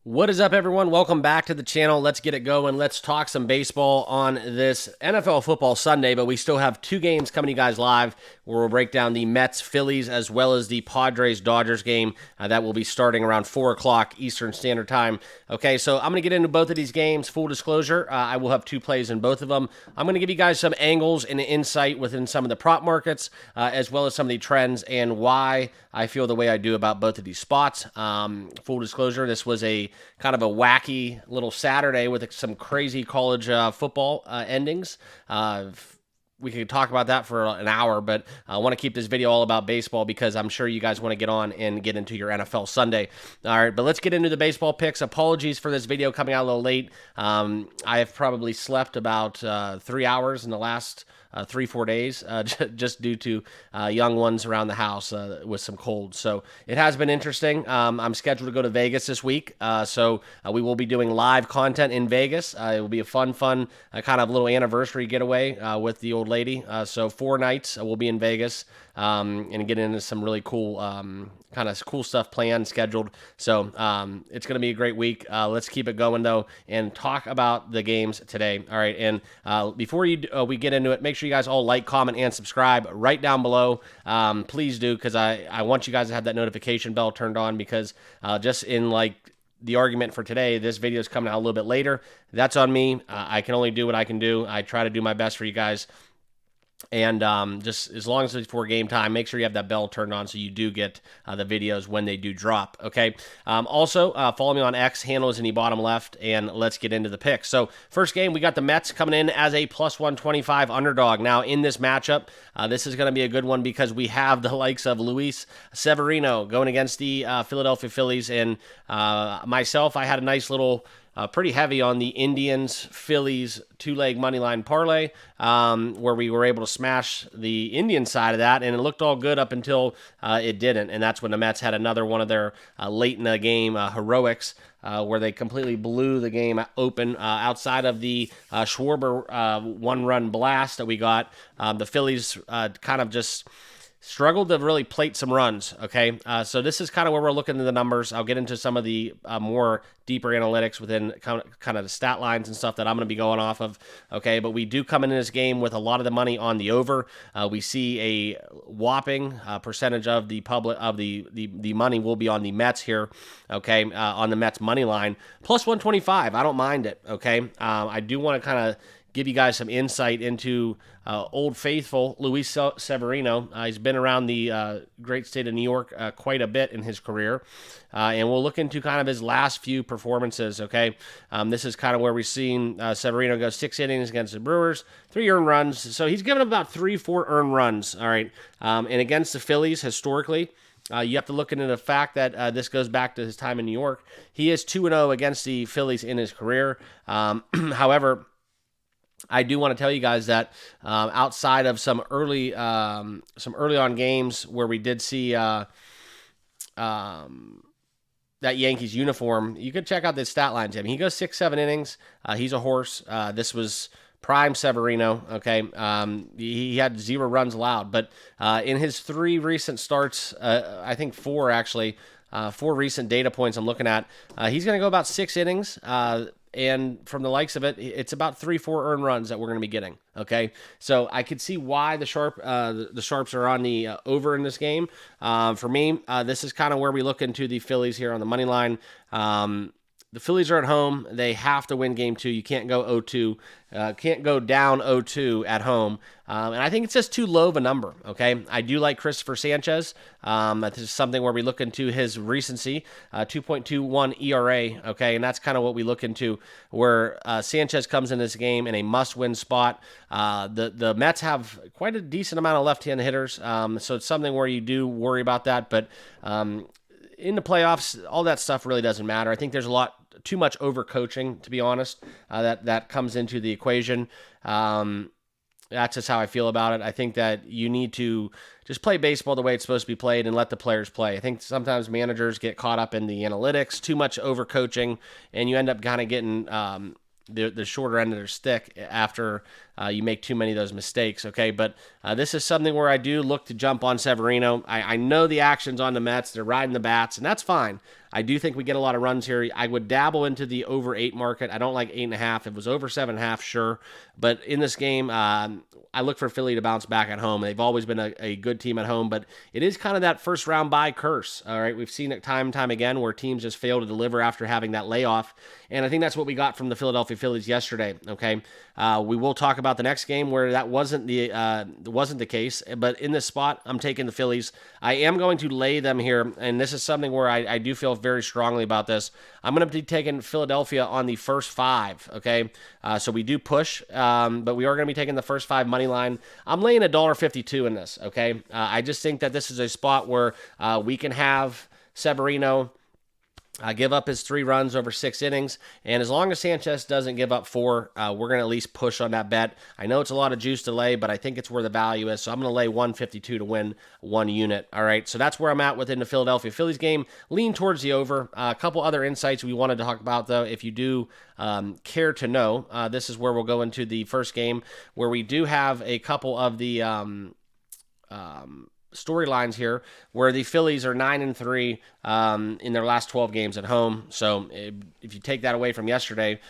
What is up, everyone? Welcome back to the channel. Let's get it going. Let's talk some baseball on this NFL football Sunday, but we still have two games coming to you guys live where we'll break down the Mets, Phillies, as well as the Padres, Dodgers game that will be starting around 4 o'clock Eastern Standard Time. Okay, so I'm going to get into both of these games. Full disclosure, I will have two plays in both of them. I'm going to give you guys some angles and insight within some of the prop markets, as well as some of the trends and why I feel the way I do about both of these spots. Full disclosure, this was a kind of a wacky little Saturday with some crazy college football endings. We could talk about that for an hour, but I want to keep this video all about baseball because I'm sure you guys want to get on and get into your NFL Sunday. All right, but let's get into the baseball picks. Apologies for this video coming out a little late. I have probably slept about 3 hours in the last 3-4 days, just due to young ones around the house with some colds. So it has been interesting. I'm scheduled to go to Vegas this week, so we will be doing live content in Vegas. It will be a fun kind of little anniversary getaway with the old lady. So 4 nights we'll be in Vegas and get into some really cool kind of cool stuff planned, scheduled. So it's going to be a great week. Let's keep it going, though, and talk about the games today. All right, and before we get into it, make sure you guys all like, comment, and subscribe right down below. Please do, because I want you guys to have that notification bell turned on, because just in the argument for today, this video is coming out a little bit later. That's on me. I can only do what I can do. I try to do my best for you guys. And just as long as it's before game time, make sure you have that bell turned on so you do get the videos when they do drop, okay? Also, follow me on X, handle is in the bottom left, and let's get into the picks. So, first game, we got the Mets coming in as a plus 125 underdog. Now, in this matchup, this is going to be a good one because we have the likes of Luis Severino going against the Philadelphia Phillies, and myself, I had a nice little pretty heavy on the Indians-Phillies two-leg money line parlay, where we were able to smash the Indian side of that, and it looked all good up until it didn't, and that's when the Mets had another one of their late-in-the-game heroics, where they completely blew the game open outside of the Schwarber one-run blast that we got. The Phillies kind of just struggled to really plate some runs, okay? So this is kind of where we're looking at the numbers. I'll get into some of the more deeper analytics within kind of the stat lines and stuff that I'm going to be going off of, okay? But we do come into this game with a lot of the money on the over. We see a whopping percentage of the the money will be on the Mets here, okay? On the Mets money line, plus 125. I don't mind it, okay? I do want to kind of give you guys some insight into Old Faithful Luis Severino. He's been around the great state of New York quite a bit in his career, and we'll look into kind of his last few performances, okay? This is kind of where we've seen Severino go 6 innings against the Brewers, 3 earned runs, so he's given about 3-4 earned runs, all right? And against the Phillies, historically, you have to look into the fact that this goes back to his time in New York. He is 2-0 against the Phillies in his career. However, I do want to tell you guys that outside of some early on games where we did see that Yankees uniform, you could check out this stat line, Jim. He goes 6-7 innings. He's a horse. This was prime Severino, okay? He had 0 runs allowed, but in his 3 recent starts, I think 4 actually, 4 recent data points I'm looking at, he's going to go about 6 innings. And from the likes of it, it's about 3-4 earned runs that we're going to be getting. Okay, so I could see why the sharps are on the over in this game. For me, this is kind of where we look into the Phillies here on the money line. The Phillies are at home. They have to win game 2. You can't go 0-2. Can't go down 0-2 at home. And I think it's just too low of a number, okay? I do like Christopher Sanchez. This is something where we look into his recency, 2.21 ERA, okay? And that's kind of what we look into, where Sanchez comes in this game in a must-win spot. The Mets have quite a decent amount of left-hand hitters, so it's something where you do worry about that. But in the playoffs, all that stuff really doesn't matter. I think there's too much overcoaching, to be honest, that comes into the equation. That's just how I feel about it. I think that you need to just play baseball the way it's supposed to be played and let the players play. I think sometimes managers get caught up in the analytics, too much overcoaching, and you end up kind of getting the shorter end of their stick after you make too many of those mistakes, okay? But this is something where I do look to jump on Severino. I know the action's on the Mets. They're riding the bats, and that's fine. I do think we get a lot of runs here. I would dabble into the over 8 market. I don't like 8.5. If it was over 7.5, sure. But in this game, I look for Philly to bounce back at home. They've always been a good team at home, but it is kind of that first round bye curse. All right, we've seen it time and time again where teams just fail to deliver after having that layoff, and I think that's what we got from the Philadelphia Phillies yesterday. Okay, we will talk about the next game where that wasn't the case, but in this spot, I'm taking the Phillies. I am going to lay them here, and this is something where I do feel very strongly about this. I'm going to be taking Philadelphia on the first 5. Okay, so we do push, but we are going to be taking the first 5 money line. I'm laying $1.52 in this. Okay, I just think that this is a spot where we can have Severino give up his 3 runs over 6 innings, and as long as Sanchez doesn't give up 4, we're going to at least push on that bet. I know it's a lot of juice to lay, but I think it's where the value is, so I'm going to lay 152 to win 1 unit. All right, so that's where I'm at within the Philadelphia Phillies game. Lean towards the over. A couple other insights we wanted to talk about, though, if you do care to know. This is where we'll go into the first game, where we do have a couple of the storylines here where the Phillies are 9-3 in their last 12 games at home. So if you take that away from yesterday,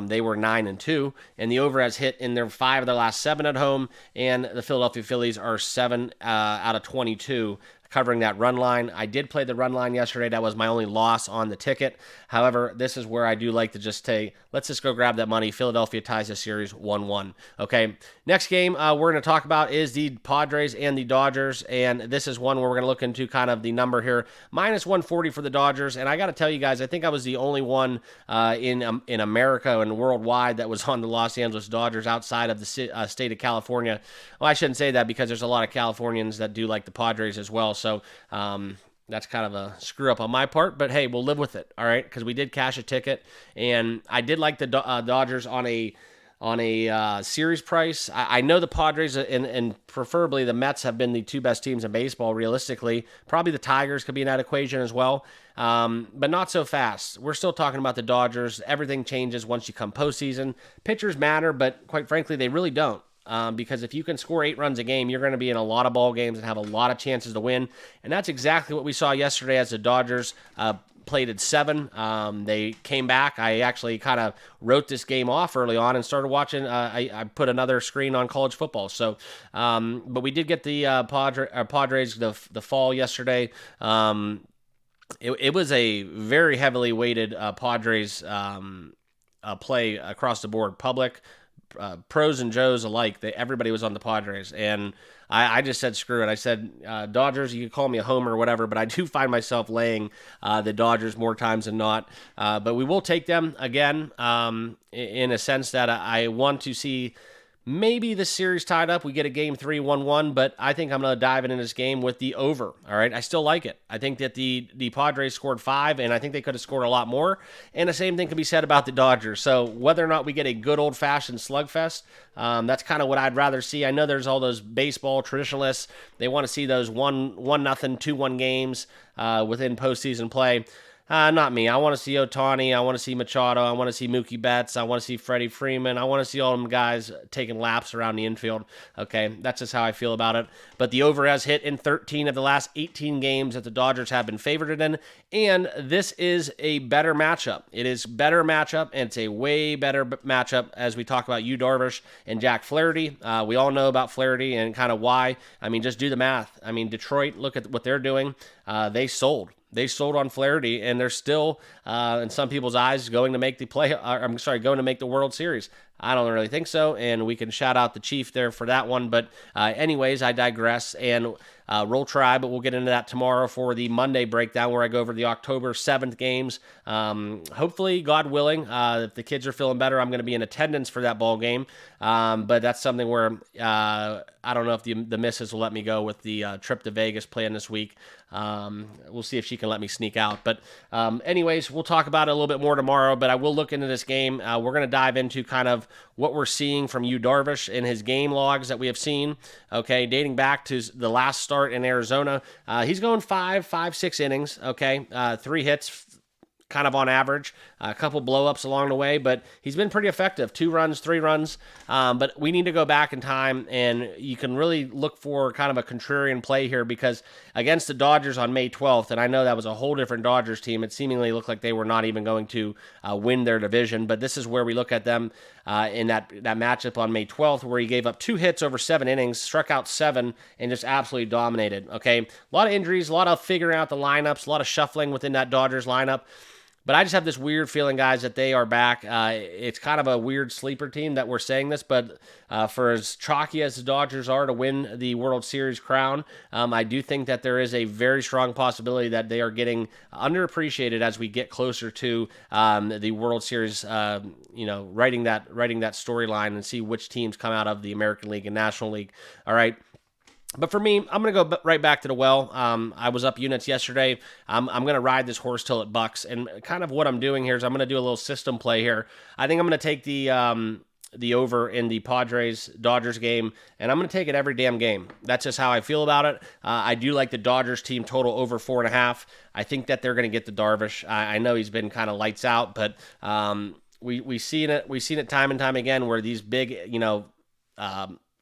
they were 9-2, and the over has hit in their 5 of their last 7 at home, and the Philadelphia Phillies are 7 out of 22 covering that run line. I did play the run line yesterday. That was my only loss on the ticket. However, this is where I do like to just say, let's just go grab that money. Philadelphia ties the series 1-1. Okay, next game we're going to talk about is the Padres and the Dodgers, and this is one where we're going to look into kind of the number here. -140 for the Dodgers, and I got to tell you guys, I think I was the only one in America and worldwide that was on the Los Angeles Dodgers outside of the state of California. Well, I shouldn't say that because there's a lot of Californians that do like the Padres as well. So that's kind of a screw up on my part, but hey, we'll live with it, all right? Because we did cash a ticket, and I did like the Dodgers on a series price. I know the Padres and preferably the Mets have been the 2 best teams in baseball realistically. Probably the Tigers could be in that equation as well, but not so fast. We're still talking about the Dodgers. Everything changes once you come postseason. Pitchers matter, but quite frankly, they really don't. Because if you can score 8 runs a game, you're going to be in a lot of ball games and have a lot of chances to win. And that's exactly what we saw yesterday as the Dodgers played at 7. They came back. I actually kind of wrote this game off early on and started watching. I put another screen on college football. So, but we did get the Padres the fall yesterday. It was a very heavily weighted Padres play across the board. Public, pros and Joes alike, everybody was on the Padres, and I just said screw it. I said Dodgers, you can call me a homer or whatever, but I do find myself laying the Dodgers more times than not, but we will take them again in a sense that I want to see maybe the series tied up. We get a game 3, 1-1, but I think I'm going to dive into this game with the over. All right, I still like it. I think that the Padres scored 5, and I think they could have scored a lot more. And the same thing can be said about the Dodgers. So whether or not we get a good old-fashioned slugfest, that's kind of what I'd rather see. I know there's all those baseball traditionalists. They want to see those 1-0, 2-1 games within postseason play. Not me. I want to see Ohtani. I want to see Machado. I want to see Mookie Betts. I want to see Freddie Freeman. I want to see all them guys taking laps around the infield. Okay, that's just how I feel about it. But the over has hit in 13 of the last 18 games that the Dodgers have been favored in, and this is a better matchup. It is better matchup, and it's a way better matchup as we talk about Yu Darvish and Jack Flaherty. We all know about Flaherty and kind of why. I mean, just do the math. I mean, Detroit, look at what they're doing. They sold. They sold on Flaherty, and they're still, in some people's eyes, going to make going to make the World Series. I don't really think so, and we can shout out the Chief there for that one. But anyways, I digress, and Roll Tribe, but we'll get into that tomorrow for the Monday breakdown where I go over the October 7th games. Hopefully, God willing, if the kids are feeling better, I'm going to be in attendance for that ball game. But that's something where I don't know if the missus will let me go with the trip to Vegas planned this week. We'll see if she can let me sneak out. But anyways, we'll talk about it a little bit more tomorrow, but I will look into this game. We're going to dive into kind of what we're seeing from Yu Darvish in his game logs that we have seen, okay, dating back to the last start in Arizona. He's going 5, 6 innings, okay, 3 hits, kind of on average, a couple blow-ups along the way, but he's been pretty effective. 2 runs, 3 runs, but we need to go back in time, and you can really look for kind of a contrarian play here, because against the Dodgers on May 12th, and I know that was a whole different Dodgers team, it seemingly looked like they were not even going to win their division, but this is where we look at them in that matchup on May 12th, where he gave up 2 hits over 7 innings, struck out 7, and just absolutely dominated, okay? A lot of injuries, a lot of figuring out the lineups, a lot of shuffling within that Dodgers lineup. But I just have this weird feeling, guys, that they are back. It's kind of a weird sleeper team that we're saying this, but for as chalky as the Dodgers are to win the World Series crown, I do think that there is a very strong possibility that they are getting underappreciated as we get closer to the World Series, writing that storyline and see which teams come out of the American League and National League. All right. But for me, I'm going to go right back to the well. I was up units yesterday. I'm going to ride this horse till it bucks. And kind of what I'm doing here is I'm going to do a little system play here. I think I'm going to take the over in the Padres-Dodgers game, and I'm going to take it every damn game. That's just how I feel about it. I do like the Dodgers team total over 4.5. I think that they're going to get the Darvish. I know he's been kind of lights out, but we've seen it time and time again where these big,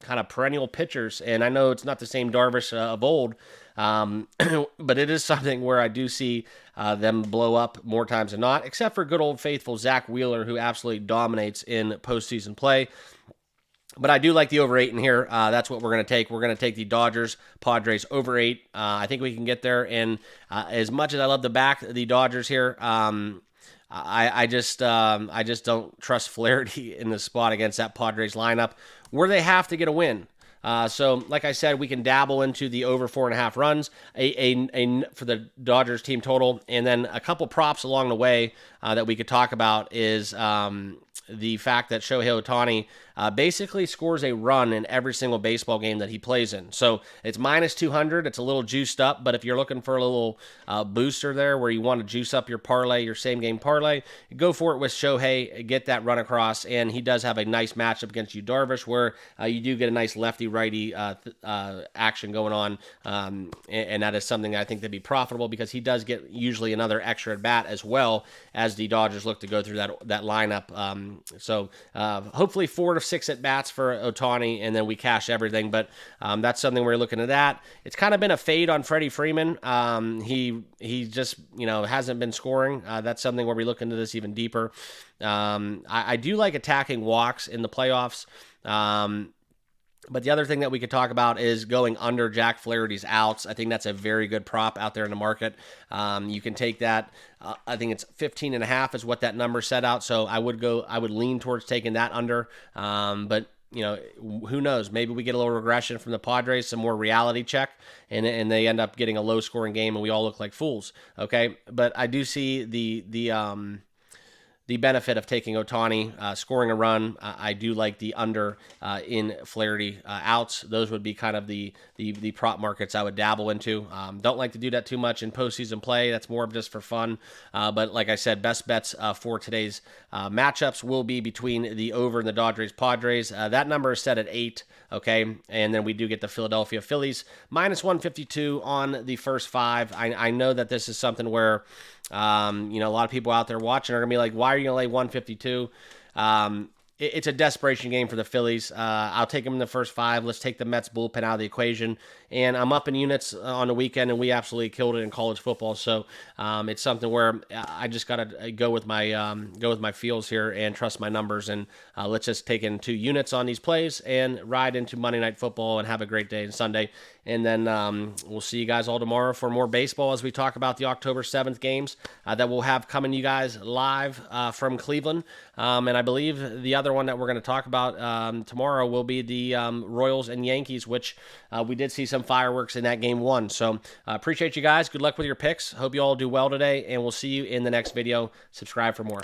kind of perennial pitchers, and I know it's not the same Darvish of old, but it is something where I do see them blow up more times than not, except for good old faithful Zach Wheeler, who absolutely dominates in postseason play. But I do like the over 8 in here. That's what we're going to take. We're going to take the Dodgers, Padres over 8. I think we can get there, and as much as I love to back the Dodgers here, I just don't trust Flaherty in the spot against that Padres lineup where they have to get a win. So, like I said, we can dabble into the over 4.5 runs for the Dodgers team total, and then a couple props along the way that we could talk about is the fact that Shohei Ohtani basically scores a run in every single baseball game that he plays in. So it's minus 200. It's a little juiced up, but if you're looking for a little booster there where you want to juice up your parlay, your same game parlay, go for it with Shohei, get that run across, and he does have a nice matchup against Yu Darvish where you do get a nice lefty-righty action going on, and that is something I think that'd be profitable because he does get usually another extra at bat as well as the Dodgers look to go through that lineup. So hopefully 4 to 6 at bats for Ohtani, and then we cash everything. But that's something we're looking at. That it's kind of been a fade on Freddie Freeman. He just hasn't been scoring. That's something where we look into this even deeper. I do like attacking walks in the playoffs. But the other thing that we could talk about is going under Jack Flaherty's outs. I think that's a very good prop out there in the market. You can take that. I think it's 15.5 is what that number set out. So I would lean towards taking that under. But who knows? Maybe we get a little regression from the Padres, some more reality check, and they end up getting a low scoring game, and we all look like fools. Okay, but I do see the benefit of taking Ohtani, scoring a run. I do like the under in Flaherty outs. Those would be kind of the prop markets I would dabble into. Don't like to do that too much in postseason play. That's more of just for fun. But like I said, best bets for today's matchups will be between the over and the Dodgers Padres. That number is set at 8. Okay, and then we do get the Philadelphia Phillies minus 152 on the first 5. I know that this is something where a lot of people out there watching are gonna be like, why are you gonna lay 152? It's a desperation game for the Phillies. I'll take them in the first 5. Let's take the Mets bullpen out of the equation. And I'm up in units on the weekend, and we absolutely killed it in college football. So it's something where I just got to go with my feels here and trust my numbers. And let's just take in 2 units on these plays and ride into Monday Night Football and have a great day on Sunday. And then we'll see you guys all tomorrow for more baseball as we talk about the October 7th games that we'll have coming to you guys live from Cleveland. And I believe the other one that we're going to talk about tomorrow will be the Royals and Yankees, which we did see some fireworks in that game 1. So appreciate you guys. Good luck with your picks. Hope you all do well today, and we'll see you in the next video. Subscribe for more.